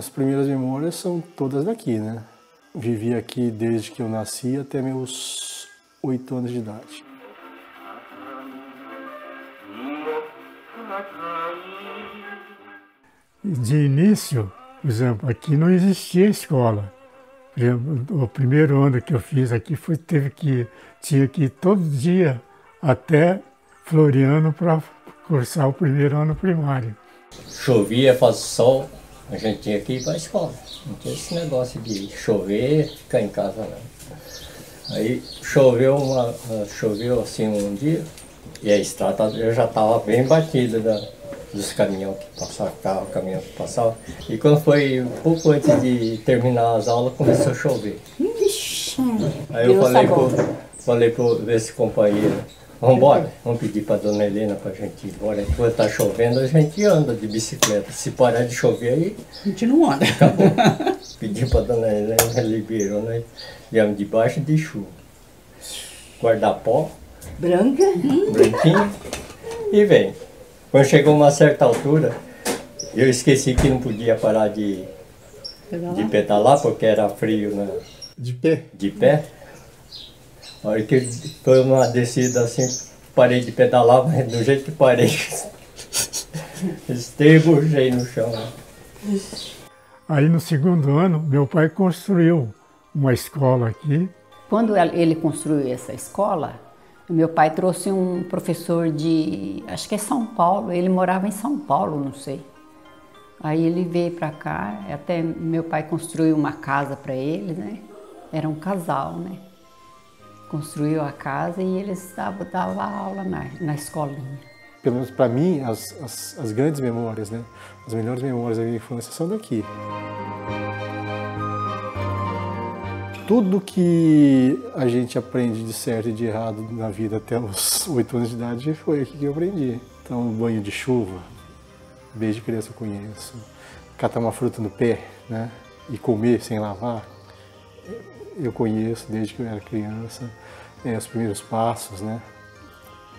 As primeiras memórias são todas daqui, né? Vivi aqui desde que eu nasci até meus 8 anos de idade. De início, por exemplo, aqui não existia escola. Por exemplo, o primeiro ano que eu fiz aqui tinha que ir todo dia até Floriano para cursar o primeiro ano primário. Chovia, faz sol, a gente tinha que ir para a escola. Não tinha esse negócio de chover, ficar em casa não. Aí choveu assim um dia e a estrada já estava bem batida dos caminhões que passavam, carro, caminhão que passava. E quando foi um pouco antes de terminar as aulas, começou a chover. Aí eu falei pro esse companheiro, vamos embora, vamos pedir para dona Helena para a gente ir embora. Enquanto está chovendo, a gente anda de bicicleta. Se parar de chover, aí a gente não anda. Acabou. Pedi para dona Helena, ela liberou, nós viemos debaixo de chuva. Guarda-pó. Branquinho. E vem. Quando chegou uma certa altura, eu esqueci que não podia parar de pedalar, porque era frio, né? De pé? De pé. A hora que foi uma descida assim, parei de pedalar, mas do jeito que parei, estribujei no chão. Aí no segundo ano, meu pai construiu uma escola aqui. Quando ele construiu essa escola, meu pai trouxe um professor acho que é São Paulo, ele morava em São Paulo, não sei. Aí ele veio para cá, até meu pai construiu uma casa para ele, né? Era um casal, né? Construiu a casa e eles davam aula na escolinha. Pelo menos para mim, as grandes memórias, né? As melhores memórias da minha infância são daqui. Tudo que a gente aprende de certo e de errado na vida até os 8 anos de idade foi aqui que eu aprendi. Então, banho de chuva, desde criança eu conheço. Catar uma fruta no pé, né? E comer sem lavar, eu conheço desde que eu era criança. Os primeiros passos, né?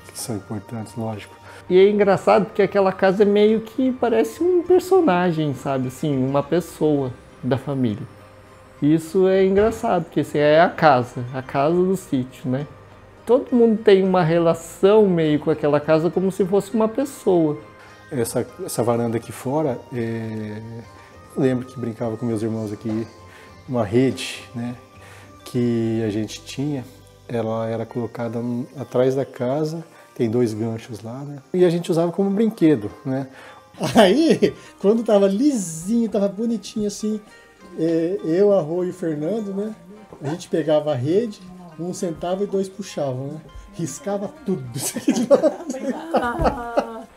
Que são importantes, lógico. E é engraçado porque aquela casa é meio que parece um personagem, sabe? Assim, uma pessoa da família. Isso é engraçado, porque assim, é a casa do sítio, né? Todo mundo tem uma relação meio com aquela casa como se fosse uma pessoa. Essa varanda aqui fora, eu lembro que brincava com meus irmãos aqui, uma rede, né? Que a gente tinha, ela era colocada atrás da casa, tem 2 ganchos lá, né? E a gente usava como brinquedo, né? Aí, quando tava lisinho, tava bonitinho assim, eu, a Rô e o Fernando, né? A gente pegava a rede, um sentava e 2 puxavam, né? Riscava tudo.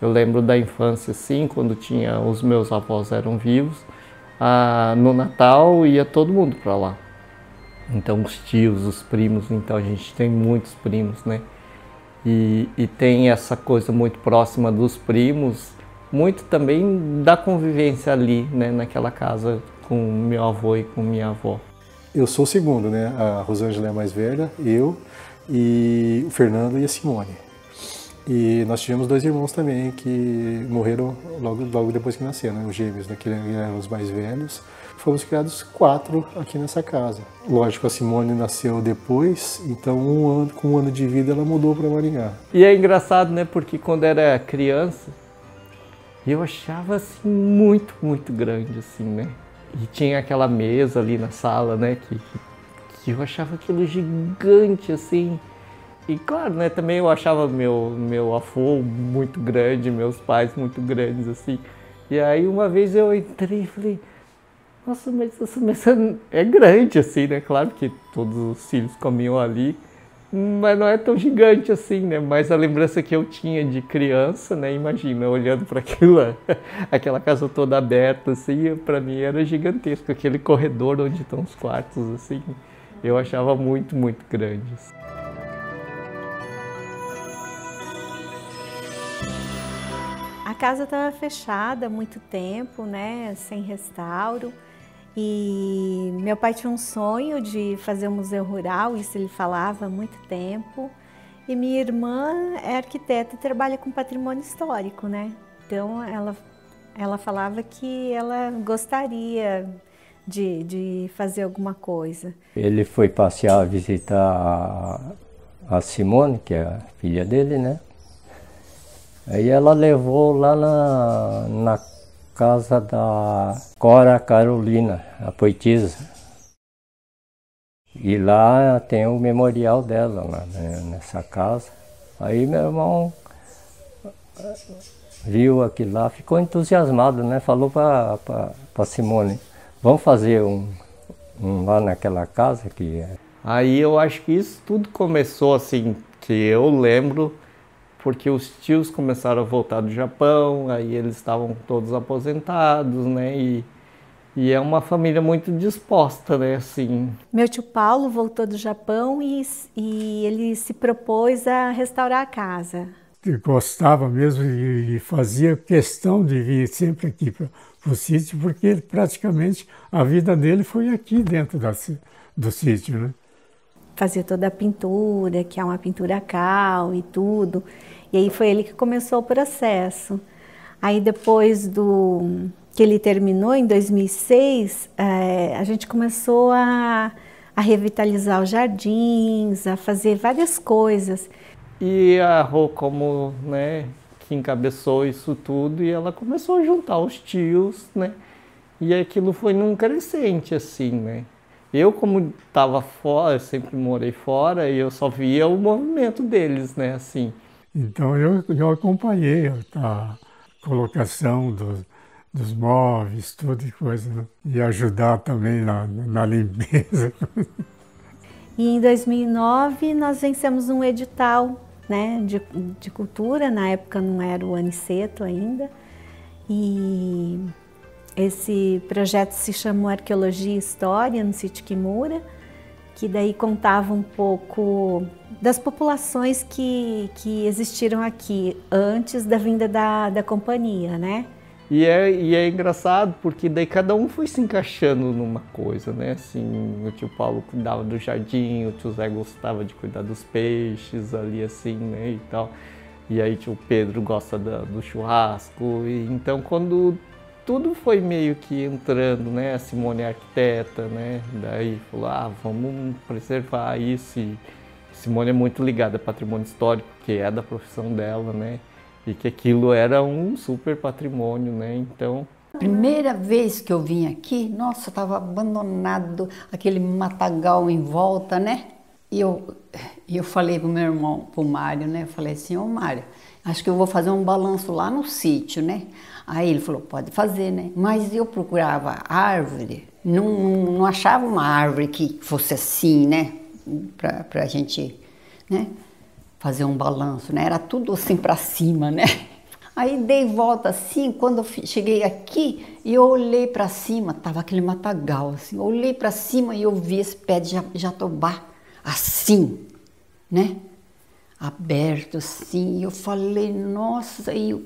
Eu lembro da infância, assim, quando os meus avós eram vivos, no Natal ia todo mundo para lá. Então os tios, os primos, então a gente tem muitos primos, né? E tem essa coisa muito próxima dos primos, muito também da convivência ali, né? Naquela casa com meu avô e com minha avó. Eu sou o segundo, né? A Rosângela é a mais velha, eu e o Fernando e a Simone. E nós tivemos 2 irmãos também que morreram logo depois que nasceram, né? Os gêmeos, né? Que eram os mais velhos. Fomos criados 4 aqui nessa casa. Lógico, a Simone nasceu depois, então com um ano de vida ela mudou para Maringá. E é engraçado, né? Porque quando era criança, eu achava assim muito, muito grande, assim, né? E tinha aquela mesa ali na sala, né? Que eu achava aquilo gigante, assim. E claro, né? Também eu achava meu avô muito grande, meus pais muito grandes, assim. E aí uma vez eu entrei e falei, nossa, mas essa mesa é grande, assim, né? Claro que todos os filhos comiam ali, mas não é tão gigante assim, né? Mas a lembrança que eu tinha de criança, né? Imagina, olhando para aquela casa toda aberta, assim, para mim era gigantesco. Aquele corredor onde estão os quartos, assim, eu achava muito, muito grande. A casa estava fechada há muito tempo, né? Sem restauro. E meu pai tinha um sonho de fazer um museu rural, isso ele falava há muito tempo. E minha irmã é arquiteta e trabalha com patrimônio histórico, né? Então ela ela falava que ela gostaria de fazer alguma coisa. Ele foi passear, visitar a Simone, que é a filha dele, né? Aí ela levou lá na casa da Cora Carolina, a poetisa. E lá tem o memorial dela, lá, né, nessa casa. Aí meu irmão viu aquilo lá, ficou entusiasmado, né? Falou para Simone, vamos fazer um lá naquela casa que é. Aí eu acho que isso tudo começou assim, que eu lembro, porque os tios começaram a voltar do Japão, aí eles estavam todos aposentados, né? E é uma família muito disposta, né? Assim. Meu tio Paulo voltou do Japão e ele se propôs a restaurar a casa. Eu gostava mesmo e fazia questão de vir sempre aqui para o sítio, porque praticamente a vida dele foi aqui dentro do sítio, né? Fazia toda a pintura, que é uma pintura a cal e tudo. E aí foi ele que começou o processo. Aí depois que ele terminou, em 2006, a gente começou a revitalizar os jardins, a fazer várias coisas. E a Rô, como, né, que encabeçou isso tudo, e ela começou a juntar os tios, né? E aquilo foi num crescente, assim, né? Eu, como estava fora, eu sempre morei fora, e eu só via o movimento deles, né, assim. Então eu acompanhei a colocação dos móveis, tudo e coisa, né? E ajudar também na limpeza. E em 2009 nós vencemos um edital, né, de cultura, na época não era o Aniceto ainda, e esse projeto se chamou Arqueologia e História no sítio Kimura, que daí contava um pouco das populações que existiram aqui antes da vinda da companhia, né? E é engraçado porque daí cada um foi se encaixando numa coisa, né? Assim, o tio Paulo cuidava do jardim, o tio Zé gostava de cuidar dos peixes ali assim, né, e tal. E aí tio Pedro gosta do churrasco. E então quando tudo foi meio que entrando, né? A Simone é arquiteta, né? Daí falou, vamos preservar isso. E Simone é muito ligada a patrimônio histórico, que é da profissão dela, né? E que aquilo era um super patrimônio, né? Então... Primeira vez que eu vim aqui, nossa, estava abandonado, aquele matagal em volta, né? E eu falei pro meu irmão, pro Mário, né? Eu falei assim, ô Mário, acho que eu vou fazer um balanço lá no sítio, né? Aí ele falou, pode fazer, né? Mas eu procurava árvore, não achava uma árvore que fosse assim, né? Pra gente, né? Fazer um balanço, né? Era tudo assim para cima, né? Aí dei volta assim, quando eu cheguei aqui, e eu olhei para cima, tava aquele matagal assim. Eu olhei para cima e eu vi esse pé de jatobá assim, né? Aberto assim. E eu falei, nossa, aí eu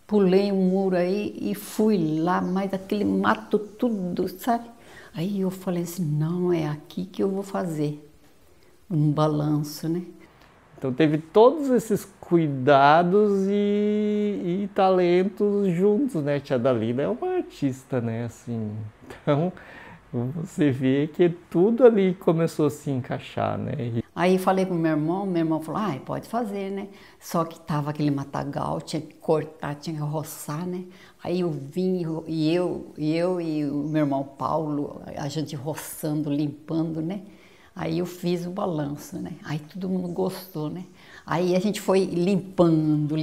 pulei um muro aí e fui lá, mas aquele mato tudo, sabe? Aí eu falei assim, não, é aqui que eu vou fazer um balanço, né? Então teve todos esses cuidados e talentos juntos, né? Tia Dalila é uma artista, né? Assim, então você vê que tudo ali começou a se encaixar, né? Aí falei pro meu irmão falou, pode fazer, né? Só que tava aquele matagal, tinha que cortar, tinha que roçar, né? Aí eu vim e eu e o meu irmão Paulo, a gente roçando, limpando, né? Aí eu fiz o balanço, né? Aí todo mundo gostou, né? Aí a gente foi limpando,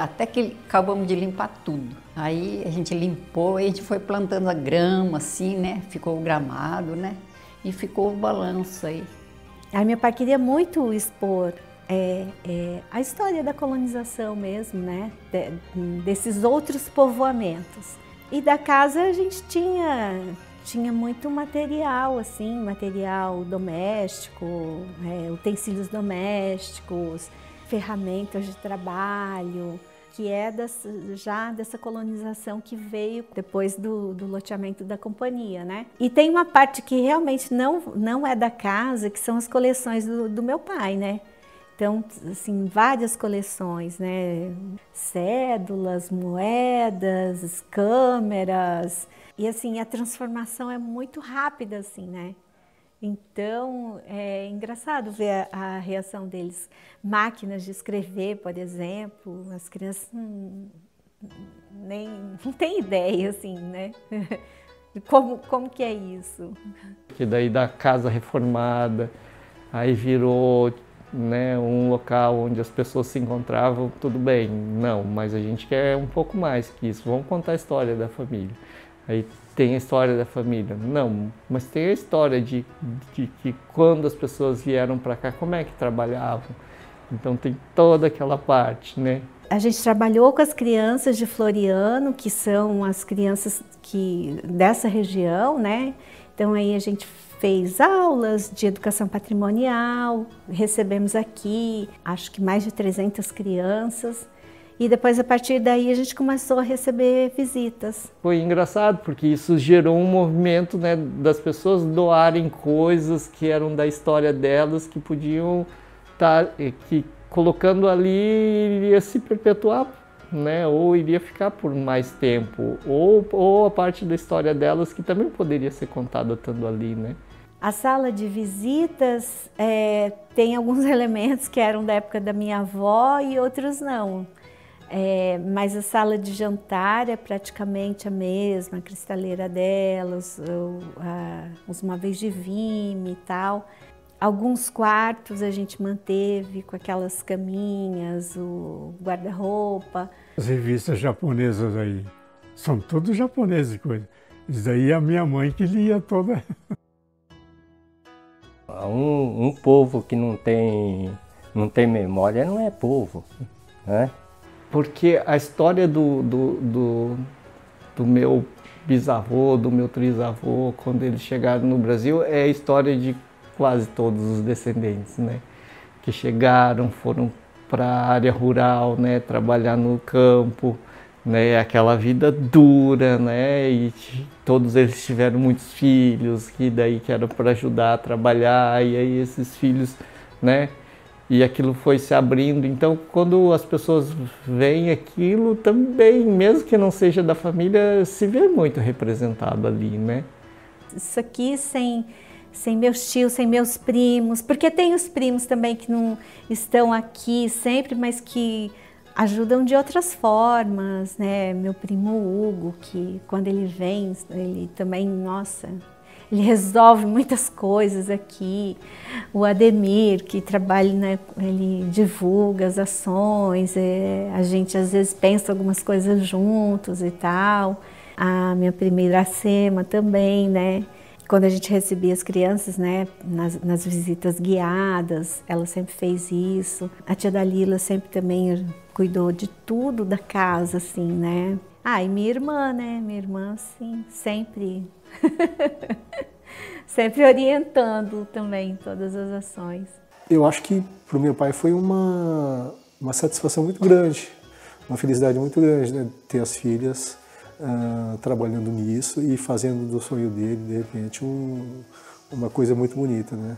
até que acabamos de limpar tudo. Aí a gente limpou e a gente foi plantando a grama, assim, né? Ficou o gramado, né? E ficou o balanço aí. Aí meu pai queria muito expor a história da colonização mesmo, né? Desses outros povoamentos. E da casa a gente tinha muito material, assim, material doméstico, utensílios domésticos, ferramentas de trabalho, que é já dessa colonização que veio depois do loteamento da companhia, né? E tem uma parte que realmente não é da casa, que são as coleções do meu pai, né? Então, assim, várias coleções, né? Cédulas, moedas, câmeras. E, assim, a transformação é muito rápida, assim, né? Então, é engraçado ver a reação deles. Máquinas de escrever, por exemplo, as crianças não têm ideia, assim, né? Como que é isso? Que daí da casa reformada, aí virou, né, um local onde as pessoas se encontravam, tudo bem. Não, mas a gente quer um pouco mais que isso. Vamos contar a história da família. Aí tem a história da família. Não, mas tem a história de que quando as pessoas vieram para cá, como é que trabalhavam. Então tem toda aquela parte, né? A gente trabalhou com as crianças de Floriano, que são as crianças dessa região, né? Então aí a gente fez aulas de educação patrimonial, recebemos aqui, acho que mais de 300 crianças. E depois, a partir daí, a gente começou a receber visitas. Foi engraçado, porque isso gerou um movimento, né, das pessoas doarem coisas que eram da história delas, que podiam estar, que colocando ali iria se perpetuar, né, ou iria ficar por mais tempo, ou a parte da história delas que também poderia ser contada estando ali, né. A sala de visitas tem alguns elementos que eram da época da minha avó e outros não. Mas a sala de jantar é praticamente a mesma, a cristaleira delas, os móveis de vime e tal. Alguns quartos a gente manteve com aquelas caminhas, o guarda-roupa. As revistas japonesas aí, são todos japoneses, coisa. Isso daí é a minha mãe que lia toda. Um povo que não tem memória não é povo, né? Porque a história do meu bisavô, do meu trisavô, quando eles chegaram no Brasil, é a história de quase todos os descendentes, né? Que chegaram, foram para a área rural, né? Trabalhar no campo, né? Aquela vida dura, né? E todos eles tiveram muitos filhos, que eram para ajudar a trabalhar, e aí esses filhos, né? E aquilo foi se abrindo. Então, quando as pessoas veem aquilo, também, mesmo que não seja da família, se vê muito representado ali, né? Isso aqui sem meus tios, sem meus primos, porque tem os primos também que não estão aqui sempre, mas que ajudam de outras formas, né? Meu primo Hugo, que quando ele vem, ele também, nossa... Ele resolve muitas coisas aqui. O Ademir, que trabalha, né, ele divulga as ações, a gente às vezes pensa algumas coisas juntos e tal. A minha prima Iracema também, né? Quando a gente recebia as crianças, né, nas visitas guiadas, ela sempre fez isso. A tia Dalila sempre também cuidou de tudo da casa, assim, né? E minha irmã, né? Minha irmã, sim, sempre... sempre orientando também todas as ações. Eu acho que para o meu pai foi uma satisfação muito grande, uma felicidade muito grande, né? Ter as filhas trabalhando nisso e fazendo do sonho dele, de repente, uma coisa muito bonita, né?